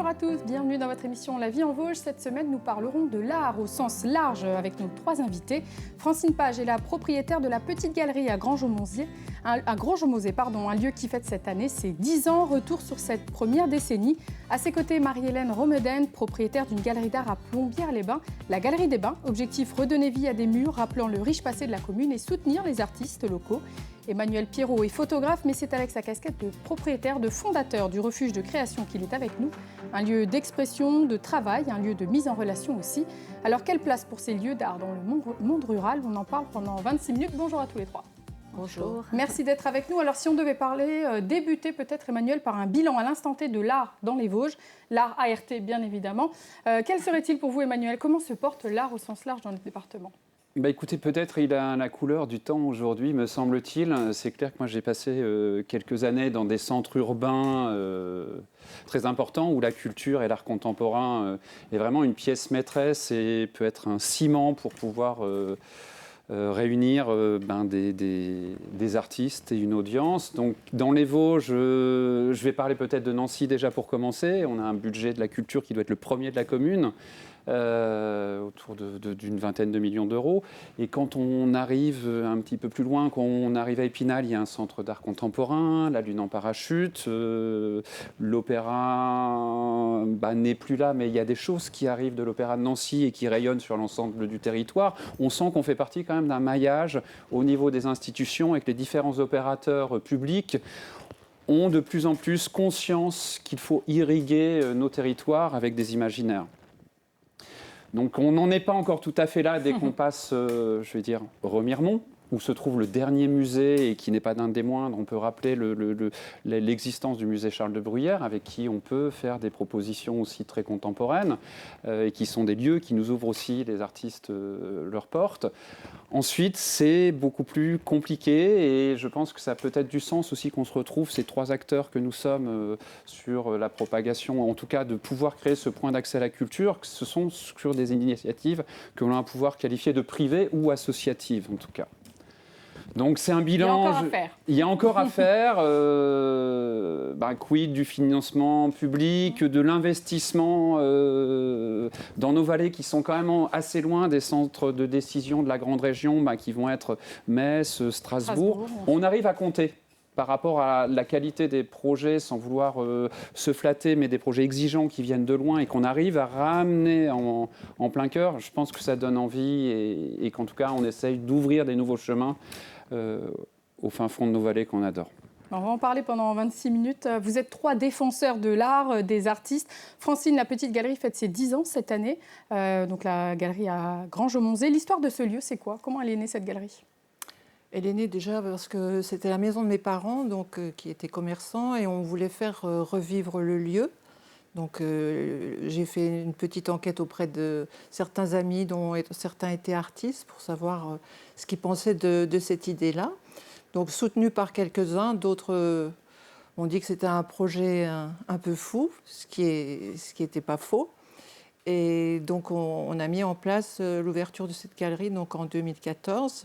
Bonjour à tous, bienvenue dans votre émission La vie en Vosges. Cette semaine, nous parlerons de l'art au sens large avec nos trois invités. Francine Page est la propriétaire de la Petite Galerie à Granges-au-Mosier, un lieu qui fête cette année ses 10 ans. Retour sur cette première décennie. À ses côtés, Marie-Hélène Romeden, propriétaire d'une galerie d'art à Plombières-les-Bains, la Galerie des Bains. Objectif, redonner vie à des murs rappelant le riche passé de la commune et soutenir les artistes locaux. Emmanuel Pierrot est photographe, mais c'est avec sa casquette de propriétaire, de fondateur du refuge de création qu'il est avec nous. Un lieu d'expression, de travail, un lieu de mise en relation aussi. Alors, quelle place pour ces lieux d'art dans le monde rural? On en parle pendant 26 minutes. Bonjour à tous les trois. Bonjour. Merci d'être avec nous. Alors, si on devait débuter peut-être, Emmanuel, par un bilan à l'instant T de l'art dans les Vosges, l'art ART bien évidemment. Quel serait-il pour vous, Emmanuel? Comment se porte l'art au sens large dans le département? Écoutez, peut-être il a la couleur du temps aujourd'hui, me semble-t-il. C'est clair que moi j'ai passé quelques années dans des centres urbains très importants où la culture et l'art contemporain est vraiment une pièce maîtresse et peut être un ciment pour pouvoir réunir des artistes et une audience. Donc dans les Vosges, je vais parler peut-être de Nancy déjà pour commencer. On a un budget de la culture qui doit être le premier de la commune. Autour d'une vingtaine de millions d'euros. Et quand on arrive un petit peu plus loin, quand on arrive à Épinal, il y a un centre d'art contemporain, la Lune en parachute, l'opéra n'est plus là, mais il y a des choses qui arrivent de l'opéra de Nancy et qui rayonnent sur l'ensemble du territoire. On sent qu'on fait partie quand même d'un maillage au niveau des institutions et que les différents opérateurs publics ont de plus en plus conscience qu'il faut irriguer nos territoires avec des imaginaires. Donc on n'en est pas encore tout à fait là dès qu'on passe, Remiremont, où se trouve le dernier musée et qui n'est pas d'un des moindres. On peut rappeler l'existence du musée Charles de Bruyère, avec qui on peut faire des propositions aussi très contemporaines et qui sont des lieux qui nous ouvrent aussi, les artistes, leurs portes. Ensuite, c'est beaucoup plus compliqué et je pense que ça a peut-être du sens aussi qu'on se retrouve, ces trois acteurs que nous sommes, sur la propagation, en tout cas de pouvoir créer ce point d'accès à la culture, que ce sont sur des initiatives que l'on va pouvoir qualifier de privées ou associatives en tout cas. Donc c'est un bilan. Il y a encore à faire. Quid du financement public, de l'investissement dans nos vallées qui sont quand même assez loin des centres de décision de la grande région, qui vont être Metz, Strasbourg. On arrive à compter par rapport à la qualité des projets, sans vouloir se flatter, mais des projets exigeants qui viennent de loin et qu'on arrive à ramener en plein cœur. Je pense que ça donne envie et qu'en tout cas on essaye d'ouvrir des nouveaux chemins au fin fond de nos vallées qu'on adore. On va en parler pendant 26 minutes. Vous êtes trois défenseurs de l'art, des artistes. Francine, la Petite Galerie fête ses 10 ans cette année. Donc la galerie à Granges-au-Mosier. L'histoire de ce lieu, c'est quoi? Comment elle est née, cette galerie? Elle est née déjà parce que c'était la maison de mes parents, qui étaient commerçants, et on voulait faire revivre le lieu. Donc j'ai fait une petite enquête auprès de certains amis dont certains étaient artistes pour savoir ce qu'ils pensaient de cette idée-là. Donc soutenu par quelques-uns, d'autres ont dit que c'était un projet un peu fou, ce qui était pas faux. Et donc on a mis en place l'ouverture de cette galerie en 2014.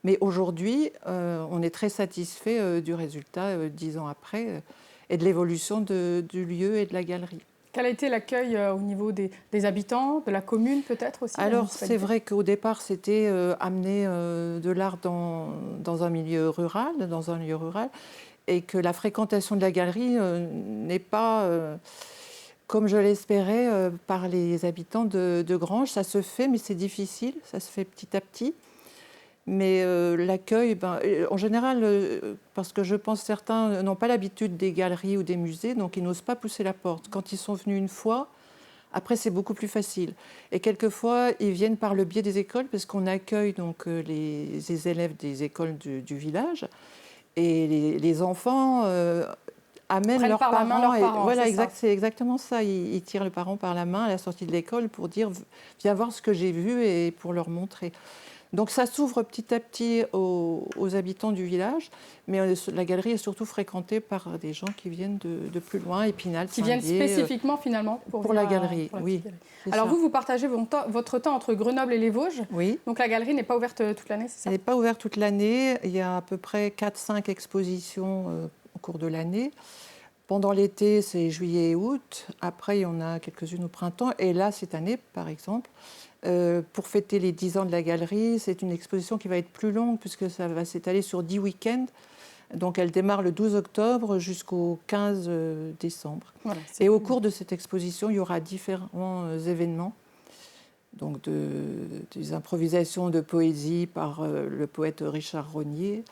Mais aujourd'hui, on est très satisfait du résultat 10 ans après et de l'évolution du lieu et de la galerie. Quel a été l'accueil au niveau des habitants, de la commune peut-être aussi? Alors c'est vrai qu'au départ, c'était amener de l'art dans un milieu rural, dans un lieu rural, et que la fréquentation de la galerie n'est pas, comme je l'espérais, par les habitants de Granges. Ça se fait, mais c'est difficile, ça se fait petit à petit. Mais l'accueil, en général, parce que je pense que certains n'ont pas l'habitude des galeries ou des musées, donc ils n'osent pas pousser la porte. Quand ils sont venus une fois, après c'est beaucoup plus facile. Et quelquefois, ils viennent par le biais des écoles, parce qu'on accueille les élèves des écoles du village. Et les enfants amènent leurs parents. Voilà, c'est exactement ça. Ils tirent le parent par la main à la sortie de l'école pour dire « Viens voir ce que j'ai vu » et pour leur montrer. Donc ça s'ouvre petit à petit aux habitants du village, mais la galerie est surtout fréquentée par des gens qui viennent de plus loin, Épinal, qui viennent spécifiquement finalement pour la galerie, oui. Alors vous partagez votre temps entre Grenoble et les Vosges. Oui. Donc la galerie n'est pas ouverte toute l'année, c'est ça? Elle n'est pas ouverte toute l'année. Il y a à peu près 4-5 expositions au cours de l'année. pendant l'été, c'est juillet et août. Après, il y en a quelques-unes au printemps. Et là, cette année, par exemple, pour fêter les 10 ans de la galerie, c'est une exposition qui va être plus longue puisque ça va s'étaler sur 10 week-ends. Donc, elle démarre le 12 octobre jusqu'au 15 décembre. Voilà, et au cours de cette exposition, il y aura différents événements. Donc, des improvisations de poésie par le poète Richard Rognier,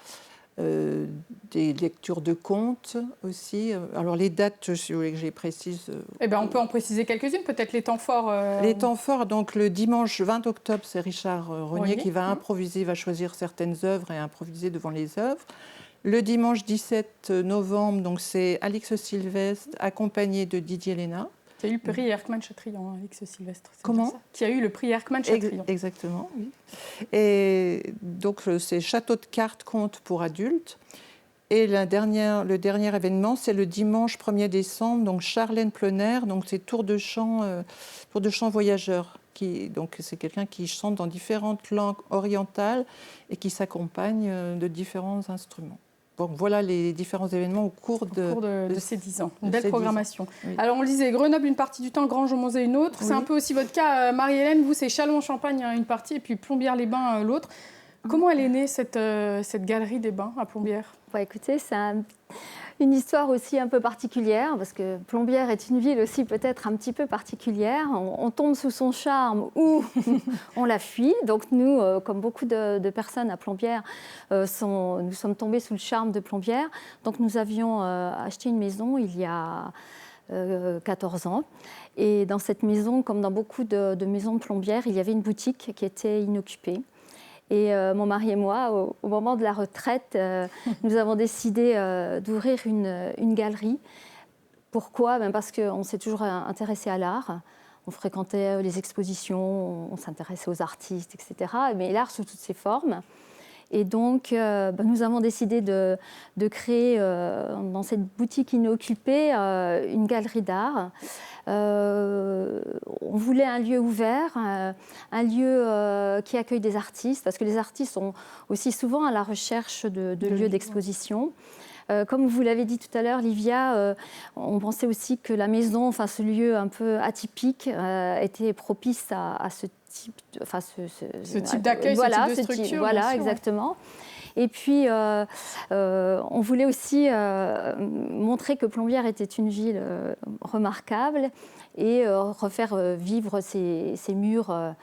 des lectures de contes aussi. Alors, les dates, si vous voulez que je les précise. On peut en préciser quelques-unes, peut-être les temps forts. Les temps forts, donc le dimanche 20 octobre, c'est Richard Rognier qui va improviser, va choisir certaines œuvres et improviser devant les œuvres. Le dimanche 17 novembre, donc c'est Alix Sylvestre, accompagné de Didier Léna. Qui a eu le prix Erckmann-Chatrian, Alix Sylvestre. Comment ? Qui a eu le prix Erckmann-Chatrian. Exactement, oui. Et donc c'est Château de cartes, contes pour adultes. Et le dernier événement, c'est le dimanche 1er décembre, donc Charlène Plener, donc c'est tour de chant voyageur. Donc c'est quelqu'un qui chante dans différentes langues orientales et qui s'accompagne de différents instruments. Donc voilà les différents événements au cours de ces 10 ans. Une belle programmation. Oui. Alors on le disait, Grenoble une partie du temps, Granges-au-Monzet une autre. Oui. C'est un peu aussi votre cas, Marie-Hélène. Vous, c'est Châlons-en-Champagne une partie et puis Plombières-les-Bains l'autre. Comment elle est née, cette galerie des bains à Plombières ? Écoutez, c'est une histoire aussi un peu particulière, parce que Plombières est une ville aussi peut-être un petit peu particulière. On tombe sous son charme ou on la fuit. Donc nous, comme beaucoup de personnes à Plombières, nous sommes tombés sous le charme de Plombières. Donc nous avions acheté une maison il y a 14 ans. Et dans cette maison, comme dans beaucoup de maisons de Plombières, il y avait une boutique qui était inoccupée. Et mon mari et moi, au moment de la retraite, nous avons décidé d'ouvrir une galerie. Pourquoi ? Parce qu'on s'est toujours intéressé à l'art. On fréquentait les expositions, on s'intéressait aux artistes, etc. Mais l'art sous toutes ses formes. Et donc, nous avons décidé de créer dans cette boutique inoccupée une galerie d'art. On voulait un lieu ouvert, un lieu qui accueille des artistes, parce que les artistes sont aussi souvent à la recherche de lieux d'exposition. Comme vous l'avez dit tout à l'heure, Livia, on pensait aussi que la maison, ce lieu un peu atypique, était propice à ce type, ce type d'accueil, ce type de structure. Voilà, exactement. Et puis, on voulait aussi montrer que Plombières était une ville remarquable et refaire vivre ces murs,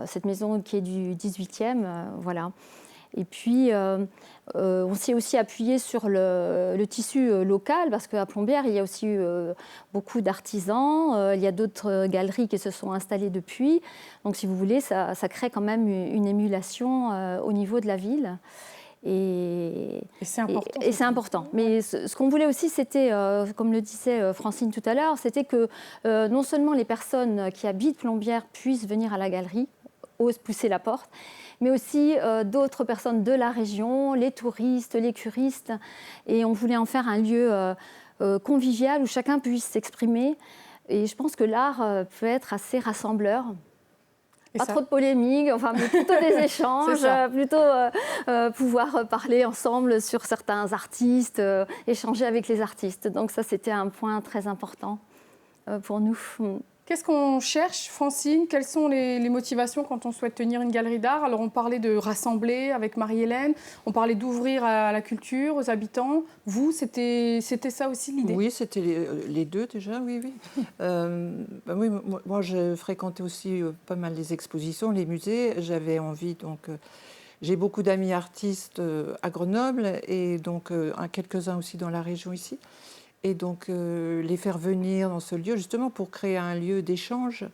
cette maison qui est du 18e, voilà. Et puis, on s'est aussi appuyé sur le tissu local, parce qu'à Plombières, il y a aussi beaucoup d'artisans, il y a d'autres galeries qui se sont installées depuis. Donc, si vous voulez, ça crée quand même une émulation au niveau de la ville. Et c'est important. Et c'est important. Mais ce qu'on voulait aussi, c'était, comme le disait Francine tout à l'heure, c'était que non seulement les personnes qui habitent Plombières puissent venir à la galerie, osent pousser la porte, mais aussi d'autres personnes de la région, les touristes, les curistes. Et on voulait en faire un lieu convivial où chacun puisse s'exprimer. Et je pense que l'art peut être assez rassembleur. Pas trop de polémiques, mais plutôt des échanges, plutôt pouvoir parler ensemble sur certains artistes, échanger avec les artistes. Donc ça, c'était un point très important pour nous. Qu'est-ce qu'on cherche, Francine ? Quelles sont les motivations quand on souhaite tenir une galerie d'art ? Alors, on parlait de rassembler avec Marie-Hélène, on parlait d'ouvrir à la culture, aux habitants. Vous, c'était ça aussi l'idée ? Oui, c'était les deux déjà, oui. Oui, moi, je fréquentais aussi pas mal les expositions, les musées. J'avais envie, donc... j'ai beaucoup d'amis artistes à Grenoble et donc quelques-uns aussi dans la région ici. Et donc les faire venir dans ce lieu, justement pour créer un lieu d'échange.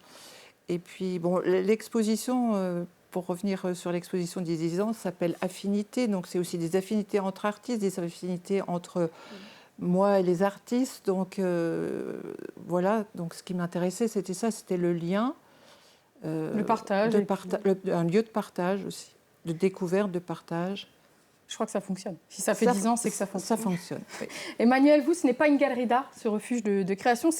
Et puis, l'exposition, pour revenir sur l'exposition des 10 ans, s'appelle Affinités. Donc c'est aussi des affinités entre artistes, des affinités entre moi et les artistes. Donc voilà, donc ce qui m'intéressait, c'était ça, c'était le lien. Le partage. Un lieu de partage aussi, de découverte, de partage. Je crois que ça fonctionne. Si ça fait 10 ans, c'est que ça fonctionne. Ça fonctionne, oui. Emmanuel, vous, ce n'est pas une galerie d'art, ce refuge de création.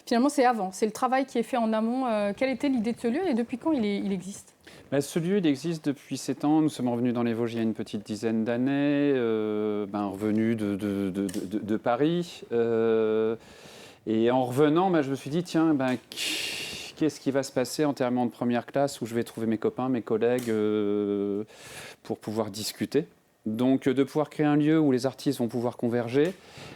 Finalement, c'est avant. C'est le travail qui est fait en amont. Quelle était l'idée de ce lieu et depuis quand il existe ? Ce lieu, il existe depuis 7 ans. Nous sommes revenus dans les Vosges il y a une petite dizaine d'années, revenus de Paris. Et en revenant, je me suis dit, tiens, qu'est-ce qui va se passer en termes de première classe où je vais trouver mes copains, mes collègues pour pouvoir discuter. Donc de pouvoir créer un lieu où les artistes vont pouvoir converger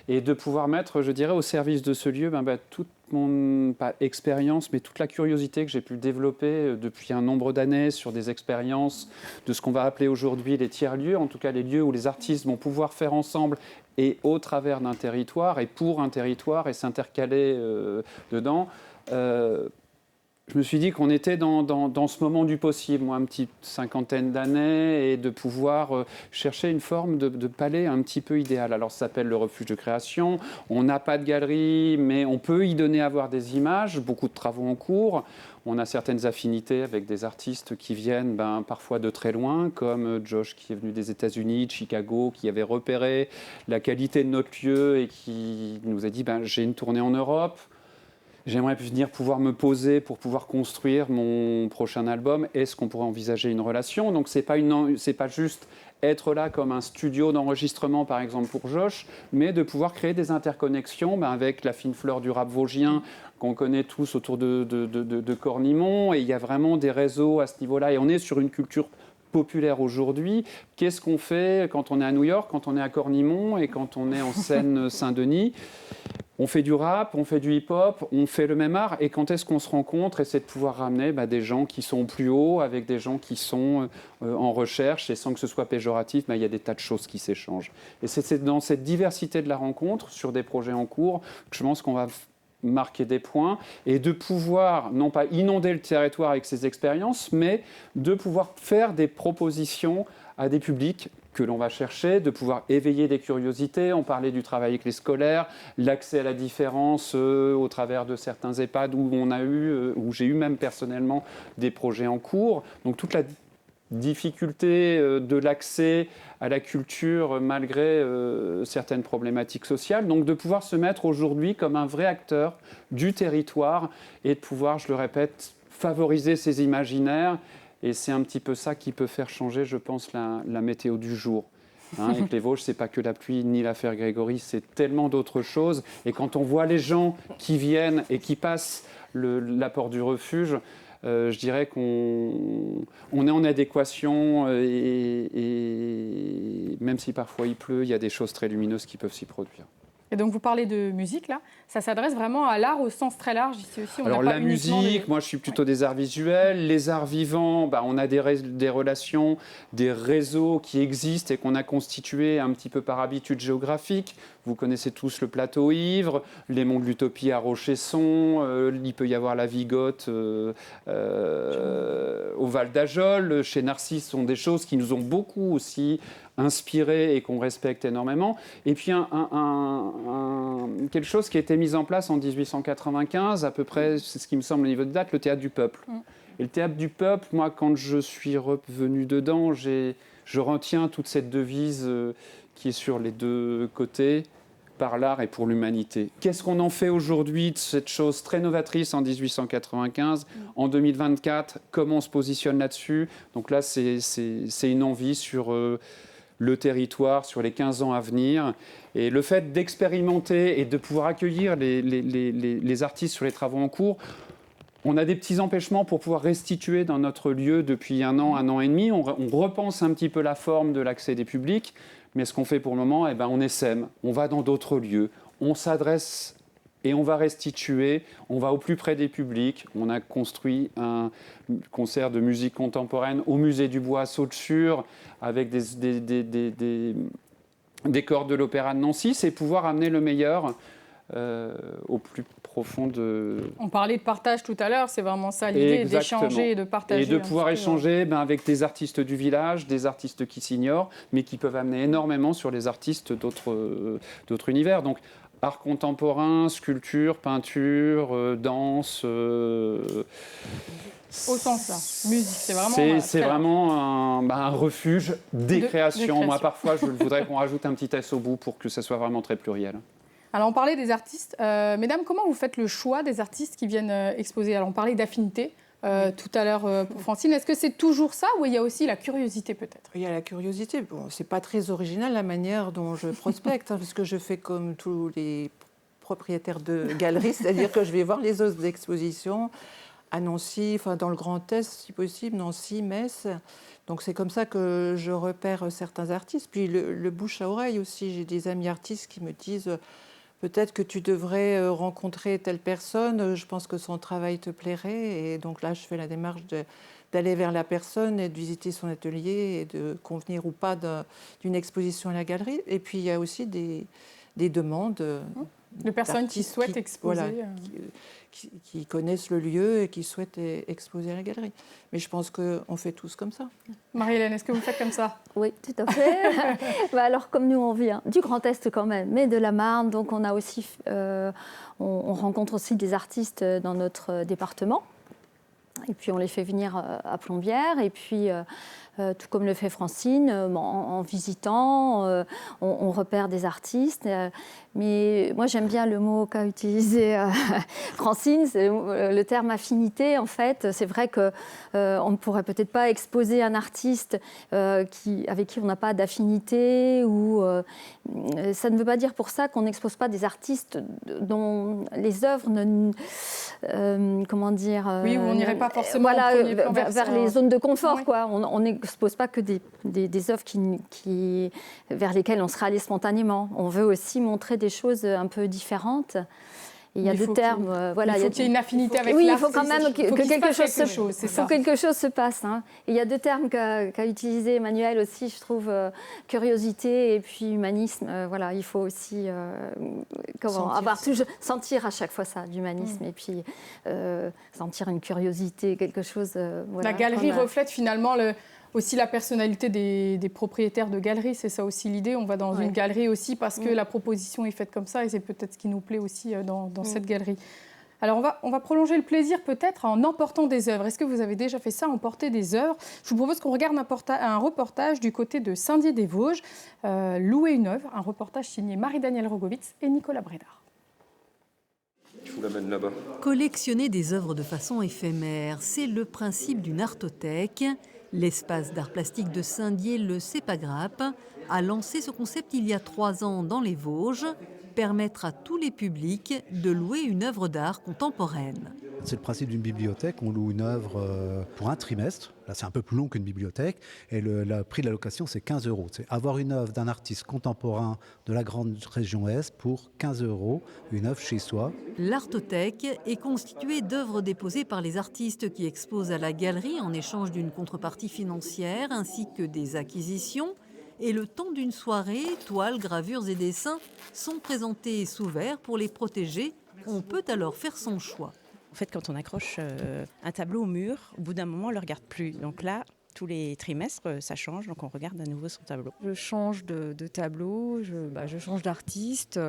et de pouvoir mettre, je dirais, au service de ce lieu toute mon, pas expérience, mais toute la curiosité que j'ai pu développer depuis un nombre d'années sur des expériences de ce qu'on va appeler aujourd'hui les tiers-lieux, en tout cas les lieux où les artistes vont pouvoir faire ensemble et au travers d'un territoire et pour un territoire et s'intercaler dedans. Je me suis dit qu'on était dans ce moment du possible, moi, une petite cinquantaine d'années, et de pouvoir chercher une forme de palais un petit peu idéal. Alors, ça s'appelle le refuge de création. On n'a pas de galerie, mais on peut y donner à voir des images, beaucoup de travaux en cours. On a certaines affinités avec des artistes qui viennent parfois de très loin, comme Josh qui est venu des États-Unis, de Chicago, qui avait repéré la qualité de notre lieu et qui nous a dit j'ai une tournée en Europe. J'aimerais venir pouvoir me poser pour pouvoir construire mon prochain album. Est-ce qu'on pourrait envisager une relation ? Donc, c'est pas juste être là comme un studio d'enregistrement, par exemple, pour Josh, mais de pouvoir créer des interconnexions avec la fine fleur du rap vosgien qu'on connaît tous autour de Cornimont. Et il y a vraiment des réseaux à ce niveau-là. Et on est sur une culture populaire aujourd'hui. Qu'est-ce qu'on fait quand on est à New York, quand on est à Cornimont et quand on est en Seine-Saint-Denis ? On fait du rap, on fait du hip-hop, on fait le même art. Et quand est-ce qu'on se rencontre ? Et c'est de pouvoir ramener des gens qui sont plus hauts avec des gens qui sont en recherche. Et sans que ce soit péjoratif, il y a des tas de choses qui s'échangent. Et c'est dans cette diversité de la rencontre, sur des projets en cours, que je pense qu'on va marquer des points et de pouvoir, non pas inonder le territoire avec ces expériences, mais de pouvoir faire des propositions à des publics que l'on va chercher, de pouvoir éveiller des curiosités. On parlait du travail avec les scolaires, l'accès à la différence au travers de certains EHPAD où j'ai eu même personnellement des projets en cours. Donc toute la difficulté de l'accès à la culture malgré certaines problématiques sociales. Donc de pouvoir se mettre aujourd'hui comme un vrai acteur du territoire et de pouvoir, je le répète, favoriser ces imaginaires. Et c'est un petit peu ça qui peut faire changer, je pense, la météo du jour. Et que les Vosges, ce n'est pas que la pluie ni l'affaire Grégory, c'est tellement d'autres choses. Et quand on voit les gens qui viennent et qui passent la porte du refuge, je dirais qu'on est en adéquation et même si parfois il pleut, il y a des choses très lumineuses qui peuvent s'y produire. Et donc vous parlez de musique là, ça s'adresse vraiment à l'art au sens très large ici aussi. Alors la musique, moi je suis plutôt des arts visuels, les arts vivants, on a des relations, des réseaux qui existent et qu'on a constitués un petit peu par habitude géographique. Vous connaissez tous le plateau Ivre, les monts de l'Utopie à Rochesson, il peut y avoir la Vigotte au Val d'Ajol, chez Narcisse, sont des choses qui nous ont beaucoup aussi inspiré et qu'on respecte énormément. Et puis quelque chose qui a été mis en place en 1895, à peu près, c'est ce qui me semble au niveau de date, le théâtre du peuple. Et le théâtre du peuple, moi, quand je suis revenu dedans, je retiens toute cette devise qui est sur les deux côtés, par l'art et pour l'humanité. Qu'est-ce qu'on en fait aujourd'hui de cette chose très novatrice en 1895 ? En 2024, comment on se positionne là-dessus ? Donc là, c'est une envie sur le territoire, sur les 15 ans à venir. Et le fait d'expérimenter et de pouvoir accueillir les artistes sur les travaux en cours, on a des petits empêchements pour pouvoir restituer dans notre lieu depuis un an et demi. On repense un petit peu la forme de l'accès des publics. Mais ce qu'on fait pour le moment, on essaime, on va dans d'autres lieux, on s'adresse et on va restituer, on va au plus près des publics. On a construit un concert de musique contemporaine au Musée du Bois à Saulxures avec des corps de l'Opéra de Nancy. C'est pouvoir amener le meilleur au plus profond de... On parlait de partage tout à l'heure, c'est vraiment ça l'idée, d'échanger et de partager. Et de pouvoir échanger avec des artistes du village, des artistes qui s'ignorent, mais qui peuvent amener énormément sur les artistes d'autres univers. Donc, art contemporain, sculpture, peinture, danse... Au sens là, musique, c'est vraiment... C'est vraiment un refuge des créations. Moi, parfois, je voudrais qu'on rajoute un petit S au bout pour que ça soit vraiment très pluriel. Alors, on parlait des artistes. Mesdames, comment vous faites le choix des artistes qui viennent exposer ? Alors, on parlait d'affinité. tout à l'heure pour Francine. Est-ce que c'est toujours ça ou il y a aussi la curiosité peut-être? Il y a la curiosité. Bon, c'est pas très original la manière dont je prospecte, parce que je fais comme tous les propriétaires de galeries, c'est-à-dire que je vais voir les autres expositions à Nancy, enfin dans le Grand Est si possible, Nancy, Metz. Donc c'est comme ça que je repère certains artistes. Puis le bouche à oreille aussi. J'ai des amis artistes qui me disent peut-être que tu devrais rencontrer telle personne, je pense que son travail te plairait. Et donc là, je fais la démarche d'aller vers la personne et de visiter son atelier et de convenir ou pas d'une exposition à la galerie. Et puis il y a aussi des demandes de personnes qui souhaitent exposer. Voilà, qui connaissent le lieu et qui souhaitent exposer à la galerie. Mais je pense qu'on fait tous comme ça. Marie-Hélène, est-ce que vous faites comme ça? Oui, tout à fait. Alors, comme nous, on vient du Grand Est quand même, mais de la Marne, donc on a aussi, on rencontre aussi des artistes dans notre département. Et puis, on les fait venir à Plombières. Et puis, tout comme le fait Francine, en visitant, on repère des artistes. Mais moi, j'aime bien le mot qu'a utilisé Francine, c'est le terme affinité. En fait, c'est vrai qu'on ne pourrait peut-être pas exposer un artiste avec qui on n'a pas d'affinité. Ça ne veut pas dire pour ça qu'on n'expose pas des artistes dont les œuvres comment dire oui, où on n'irait pas forcément vers les zones de confort. Oui. Quoi. On n'expose pas que des œuvres vers lesquelles on serait allé spontanément. On veut aussi montrer des choses un peu différentes. Et il y a deux termes. Il faut qu'il y ait une affinité avec l'artiste. Oui, il faut quand même que quelque chose se passe. Hein. Et il y a deux termes qu'a utilisé Emmanuel aussi, je trouve, curiosité et puis humanisme. Voilà, il faut aussi sentir à chaque fois ça, l'humanisme, et puis sentir une curiosité, quelque chose. La galerie reflète finalement aussi la personnalité des propriétaires de galeries, c'est ça aussi l'idée. On va dans une galerie aussi parce que la proposition est faite comme ça et c'est peut-être ce qui nous plaît aussi dans cette galerie. Alors on va prolonger le plaisir peut-être en emportant des œuvres. Est-ce que vous avez déjà fait ça, emporter des œuvres? Je vous propose qu'on regarde un reportage du côté de Saint-Dié-des-Vosges, Louer une œuvre, un reportage signé Marie-Danielle Rogovitz et Nicolas Brédard. Je vous l'amène là-bas. Collectionner des œuvres de façon éphémère, c'est le principe d'une artothèque. L'espace d'art plastique de Saint-Dié, le CEPAGRAP, a lancé ce concept il y a 3 ans dans les Vosges, permettre à tous les publics de louer une œuvre d'art contemporaine. C'est le principe d'une bibliothèque, on loue une œuvre pour un trimestre, là c'est un peu plus long qu'une bibliothèque, et le prix de la location c'est 15 €. C'est avoir une œuvre d'un artiste contemporain de la grande région Est pour 15 €, une œuvre chez soi. L'artothèque est constituée d'œuvres déposées par les artistes qui exposent à la galerie en échange d'une contrepartie financière ainsi que des acquisitions. Et le temps d'une soirée, toiles, gravures et dessins sont présentés sous verre pour les protéger. On peut alors faire son choix. En fait, quand on accroche un tableau au mur, au bout d'un moment, on ne le regarde plus. Donc là, tous les trimestres, ça change, donc on regarde à nouveau son tableau. Je change de tableau, je change d'artiste,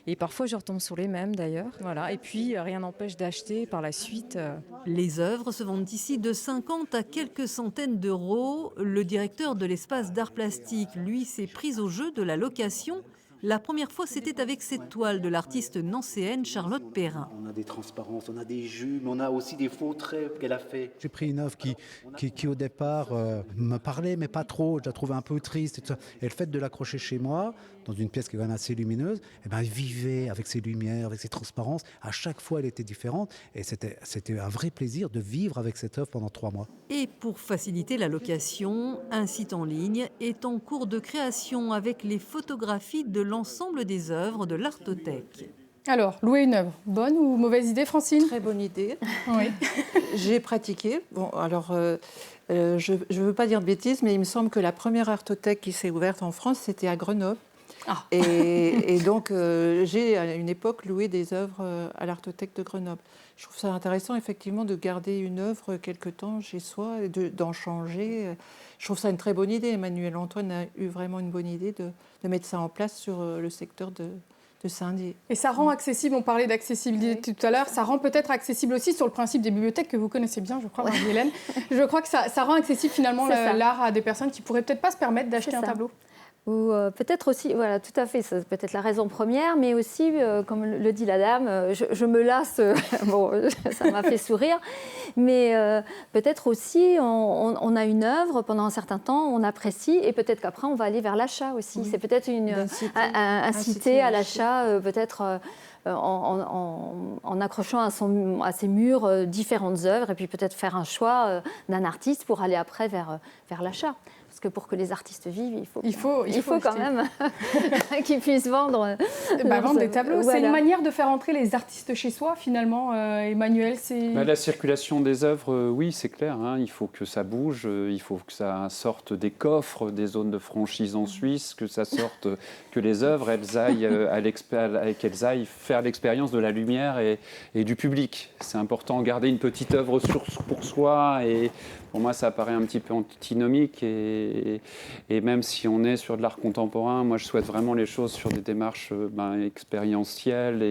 et parfois je retombe sur les mêmes d'ailleurs. Voilà. Et puis, rien n'empêche d'acheter par la suite. Les œuvres se vendent ici de 50 à quelques centaines d'euros. Le directeur de l'espace d'art plastique, lui, s'est pris au jeu de la location. La première fois, c'était avec cette toile de l'artiste nancéenne Charlotte Perrin. On a des transparences, on a des jus, mais on a aussi des faux traits qu'elle a fait. J'ai pris une œuvre qui au départ me parlait, mais pas trop. Je la trouvais un peu triste. Et le fait de l'accrocher chez moi, dans une pièce qui est quand même assez lumineuse, elle vivait avec ses lumières, avec ses transparences. À chaque fois, elle était différente. Et c'était un vrai plaisir de vivre avec cette œuvre pendant 3 mois. Et pour faciliter la location, un site en ligne est en cours de création avec les photographies de l'ensemble des œuvres de l'artothèque. Alors, louer une œuvre, bonne ou mauvaise idée, Francine? Très bonne idée. Oui. J'ai pratiqué. Bon, alors, je ne veux pas dire de bêtises, mais il me semble que la première artothèque qui s'est ouverte en France, c'était à Grenoble. Ah. Et donc, j'ai à une époque loué des œuvres à l'Artothèque de Grenoble. Je trouve ça intéressant, effectivement, de garder une œuvre quelque temps chez soi et d'en changer. Je trouve ça une très bonne idée. Emmanuel Antoine a eu vraiment une bonne idée de mettre ça en place sur le secteur de Saint-Dié. Et ça rend accessible, on parlait d'accessibilité tout à l'heure, ça rend peut-être accessible aussi sur le principe des bibliothèques que vous connaissez bien, je crois, Marie-Hélène. Je crois que ça rend accessible finalement l'art à des personnes qui ne pourraient peut-être pas se permettre d'acheter un tableau. Ou peut-être aussi, voilà, tout à fait, ça peut être la raison première, mais aussi, comme le dit la dame, je me lasse, bon, ça m'a fait sourire, mais peut-être aussi, on a une œuvre pendant un certain temps, on apprécie, et peut-être qu'après, on va aller vers l'achat aussi. Oui. C'est peut-être inciter à l'achat, peut-être en accrochant à ses murs différentes œuvres, et puis peut-être faire un choix d'un artiste pour aller après vers l'achat. Parce que pour que les artistes vivent, il faut quand même qu'ils puissent vendre, vendre des tableaux. Voilà. C'est une manière de faire entrer les artistes chez soi, finalement, Emmanuel. La circulation des œuvres, oui, c'est clair. Hein, il faut que ça bouge, il faut que ça sorte des coffres, des zones de franchise en Suisse, que ça sorte, que les œuvres, elles aillent faire l'expérience de la lumière et du public. C'est important de garder une petite œuvre pour soi, et pour moi, ça paraît un petit peu antinomique. Et même si on est sur de l'art contemporain, moi je souhaite vraiment les choses sur des démarches expérientielles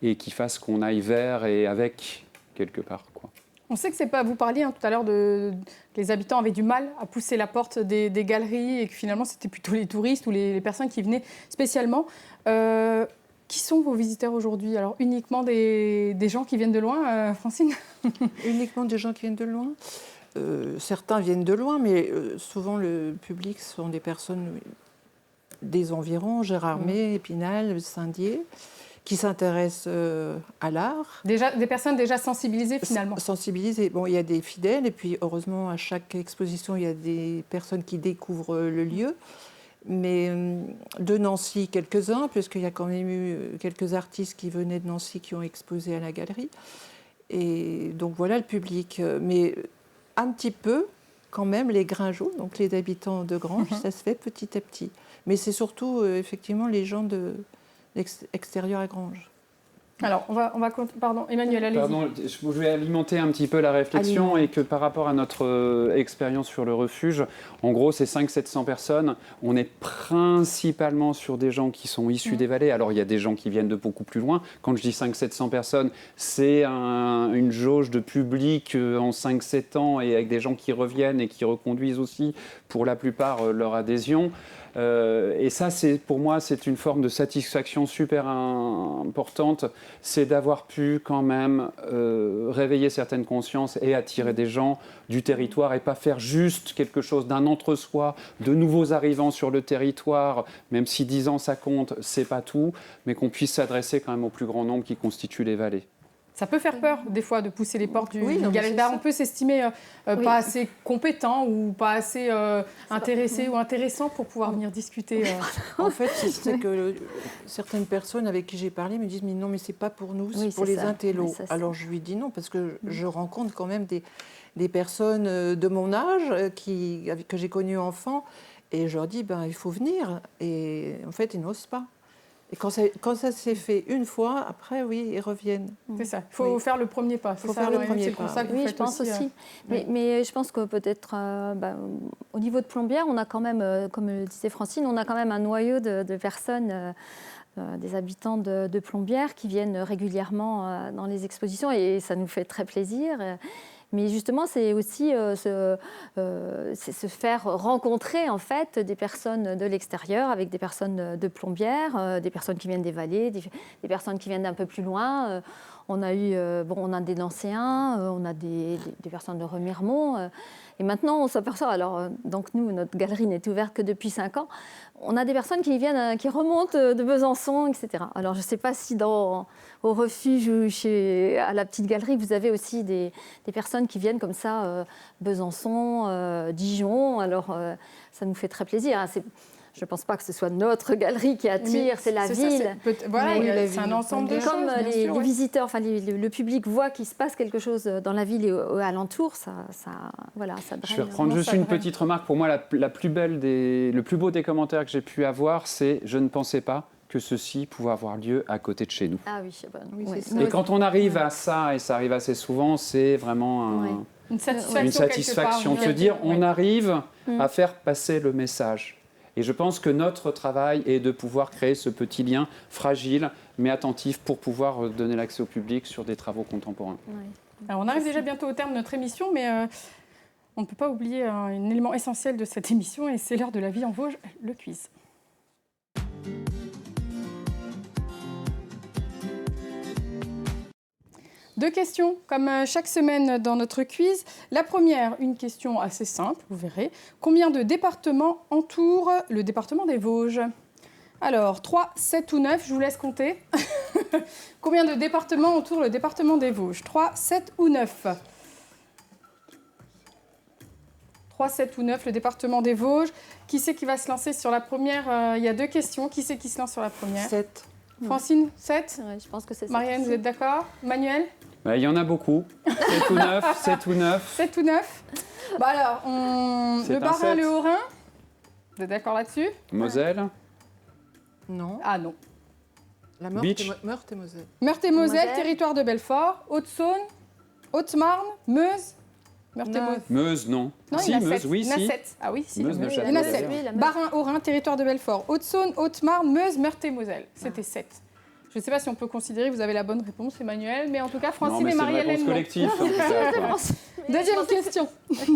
et qui fassent qu'on aille vers et avec quelque part, quoi. On sait que c'est pas. Vous parliez tout à l'heure que les habitants avaient du mal à pousser la porte des galeries et que finalement c'était plutôt les touristes ou les personnes qui venaient spécialement. Qui sont vos visiteurs aujourd'hui? Alors uniquement des gens qui viennent de loin, Francine? Uniquement des gens qui viennent de loin. Certains viennent de loin, mais souvent le public sont des personnes des environs, Gérardmer, Épinal, Saint-Dié, qui s'intéressent à l'art. Déjà, des personnes déjà sensibilisées finalement. Sensibilisées. Bon, il y a des fidèles, et puis heureusement, à chaque exposition, il y a des personnes qui découvrent le lieu. Mais de Nancy, quelques-uns, puisqu'il y a quand même eu quelques artistes qui venaient de Nancy qui ont exposé à la galerie. Et donc voilà le public. Mais un petit peu, quand même, les Gringeaux, donc les habitants de Granges, ça se fait petit à petit. Mais c'est surtout, effectivement, les gens de l'extérieur à Granges. Alors, pardon, Emmanuel, allez-y. Pardon, je vais alimenter un petit peu la réflexion et que par rapport à notre expérience sur le refuge, en gros, c'est 500-700 personnes. On est principalement sur des gens qui sont issus des vallées. Alors, il y a des gens qui viennent de beaucoup plus loin. Quand je dis 500-700 personnes, c'est une jauge de public en 5-7 ans et avec des gens qui reviennent et qui reconduisent aussi, pour la plupart, leur adhésion. Et ça, pour moi, c'est une forme de satisfaction super importante, c'est d'avoir pu quand même réveiller certaines consciences et attirer des gens du territoire et pas faire juste quelque chose d'un entre-soi, de nouveaux arrivants sur le territoire, même si 10 ans ça compte, c'est pas tout, mais qu'on puisse s'adresser quand même au plus grand nombre qui constitue les vallées. Ça peut faire peur, des fois, de pousser les portes d'une galerie d'art. On peut s'estimer pas assez compétent ou pas assez intéressé ou intéressant pour pouvoir venir discuter. En fait, c'est que certaines personnes avec qui j'ai parlé me disent « mais non, mais c'est pas pour nous, c'est pour les intellos ». Alors je lui dis non, parce que je rencontre quand même des personnes de mon âge que j'ai connues enfant, et je leur dis il faut venir. Et en fait, ils n'osent pas. Et quand ça s'est fait une fois, après, oui, ils reviennent. C'est ça. Il faut faire le premier pas. Il faut faire le premier pas. Oui, je pense aussi. Mais je pense que peut-être, au niveau de Plombières, on a quand même, comme le disait Francine, on a quand même un noyau de personnes, des habitants de Plombières qui viennent régulièrement dans les expositions, et ça nous fait très plaisir. Mais justement, c'est aussi se faire rencontrer en fait des personnes de l'extérieur avec des personnes de Plombières, des personnes qui viennent des vallées, des personnes qui viennent d'un peu plus loin. On a des Nancéens, on a des personnes de Remiremont. Et maintenant, on s'aperçoit, donc nous, notre galerie n'est ouverte que depuis 5 ans, on a des personnes qui remontent de Besançon, etc. Alors, je ne sais pas si au refuge ou à la petite galerie, vous avez aussi des personnes qui viennent comme ça, Besançon, Dijon. Alors, ça nous fait très plaisir. Je ne pense pas que ce soit notre galerie qui attire, c'est la ville. C'est un ensemble de choses. Comme les visiteurs, enfin le public voit qu'il se passe quelque chose dans la ville et alentour, ça draine. Je vais reprendre juste une petite remarque. Pour moi, le plus beau des commentaires que j'ai pu avoir, c'est « je ne pensais pas que ceci pouvait avoir lieu à côté de chez nous ». Ah oui, c'est ça. Et quand on arrive à ça, et ça arrive assez souvent, c'est vraiment une satisfaction de se dire on arrive à faire passer le message. Et je pense que notre travail est de pouvoir créer ce petit lien fragile, mais attentif, pour pouvoir donner l'accès au public sur des travaux contemporains. Alors, on arrive déjà bientôt au terme de notre émission, mais On ne peut pas oublier un élément essentiel de cette émission et c'est l'heure de la vie en Vosges, le quiz. Deux questions, comme chaque semaine dans notre quiz. La première, une question assez simple, vous verrez. Combien de départements entourent le département des Vosges? Alors, 3, 7 ou 9, je vous laisse compter. Combien de départements entourent le département des Vosges? 3, 7 ou 9? 3, 7 ou 9, le département des Vosges. Qui c'est qui va se lancer sur la première? Il y a deux questions. Qui c'est qui se lance sur la première? 7. Francine, 7? Ouais, je pense que c'est ça. Marianne, vous êtes d'accord? Manuel? Il y en a beaucoup. 7 ou 9, 7 ou 9. 7 ou 9? Bah alors, C'est le un Bas-Rhin, 7. le Haut-Rhin? Vous êtes d'accord là-dessus? Moselle. Non. Ah non. La Beach. Meurthe et Moselle. Meurthe et Moselle, Moselle. territoire de Belfort, Haute-Saône, Haute-Marne, Meuse. Meurthe et Moselle. Meuse, non. Non, Si, il y en a Meuse, 7. oui, Il y en a si. 7. Ah oui, si. Meuse, il y en a Neuchâtel, 7. d'ailleurs. Bas-Rhin, Haut-Rhin, territoire de Belfort, Haute-Saône, Haute-Marne, Meuse, Meurthe et Moselle. C'était 7. Je ne sais pas si on peut considérer que vous avez la bonne réponse, Emmanuel, mais en tout cas, Non, Francine mais et c'est une Marie-Hélène. réponse non. collective. en tout cas, quoi. Deuxième question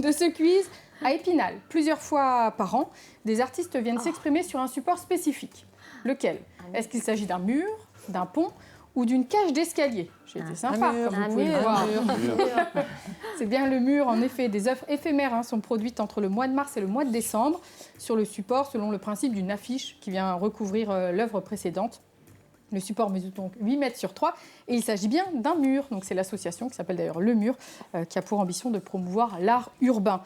de ce quiz. À Épinal, plusieurs fois par an, des artistes viennent s'exprimer sur un support spécifique. Lequel? Est-ce qu'il s'agit d'un mur, d'un pont ou d'une cage d'escalier? J'ai été sympa, mur. comme vous Un pouvez le mur. voir. C'est bien le mur, en effet. Des œuvres éphémères sont produites entre le mois de mars et le mois de décembre sur le support selon le principe d'une affiche qui vient recouvrir l'œuvre précédente. Le support mesure donc 8 mètres sur 3 et il s'agit bien d'un mur. Donc c'est l'association qui s'appelle d'ailleurs Le Mur qui a pour ambition de promouvoir l'art urbain.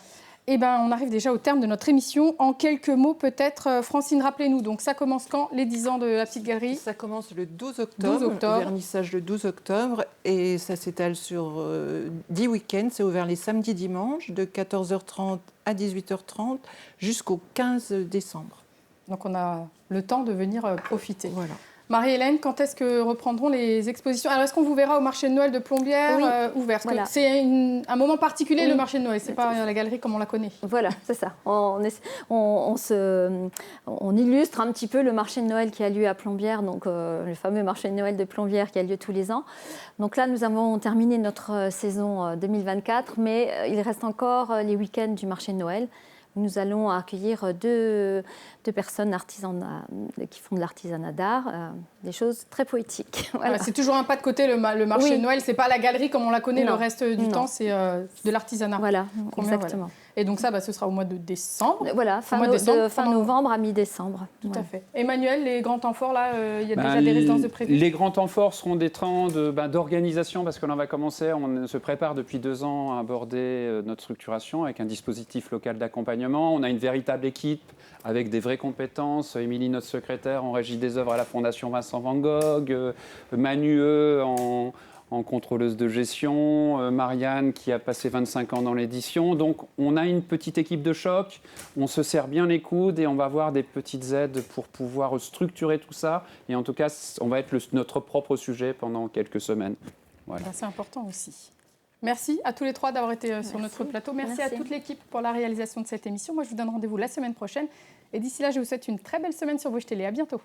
Eh bien, on arrive déjà au terme de notre émission. En quelques mots, peut-être, Francine, rappelez-nous. Donc, ça commence quand, les 10 ans de la petite galerie? Ça commence le 12 octobre, 12 octobre. vernissage le 12 octobre, et ça s'étale sur 10 week-ends. C'est ouvert les samedis, dimanches, de 14h30 à 18h30 jusqu'au 15 décembre. Donc, on a le temps de venir profiter. Voilà. Marie-Hélène, quand est-ce que reprendront les expositions? Alors, est-ce qu'on vous verra au marché de Noël de Plombières Oui. ouvert? Parce que Voilà. c'est un moment particulier, Oui. le marché de Noël. C'est pas la galerie comme on la connaît. Voilà, c'est ça. On illustre un petit peu le marché de Noël qui a lieu à Plombières, donc le fameux marché de Noël de Plombières qui a lieu tous les ans. Donc là, nous avons terminé notre saison 2024, mais il reste encore les week-ends du marché de Noël. Nous allons accueillir deux personnes artisanes qui font de l'artisanat d'art, des choses très poétiques. Voilà. C'est toujours un pas de côté, le marché Oui. de Noël. C'est pas la galerie comme on la connaît. Non. Le reste du Non. temps, c'est de l'artisanat. Voilà, Combien, exactement. voilà. Et donc ça, ce sera au mois de décembre. Voilà, Au mois de décembre, fin pendant- novembre à mi-décembre. Tout Voilà. à fait. Emmanuel, les grands temps forts, là, il y a déjà des résidences de prévues? Les grands temps forts seront des temps d'organisation parce que l'on va commencer, on se prépare depuis 2 ans à aborder notre structuration avec un dispositif local d'accompagnement. On a une véritable équipe avec des vraies compétences. Émilie, notre secrétaire, en régie des œuvres à la Fondation Vincent Van Gogh, Manu en contrôleuse de gestion, Marianne qui a passé 25 ans dans l'édition. Donc on a une petite équipe de choc, on se serre bien les coudes et on va avoir des petites aides pour pouvoir structurer tout ça. Et en tout cas, on va être notre propre sujet pendant quelques semaines. Voilà. C'est important aussi. Merci à tous les trois d'avoir été sur notre plateau. Merci à toute l'équipe pour la réalisation de cette émission. Moi, je vous donne rendez-vous la semaine prochaine. Et d'ici là, je vous souhaite une très belle semaine sur Vosges Télé. À bientôt.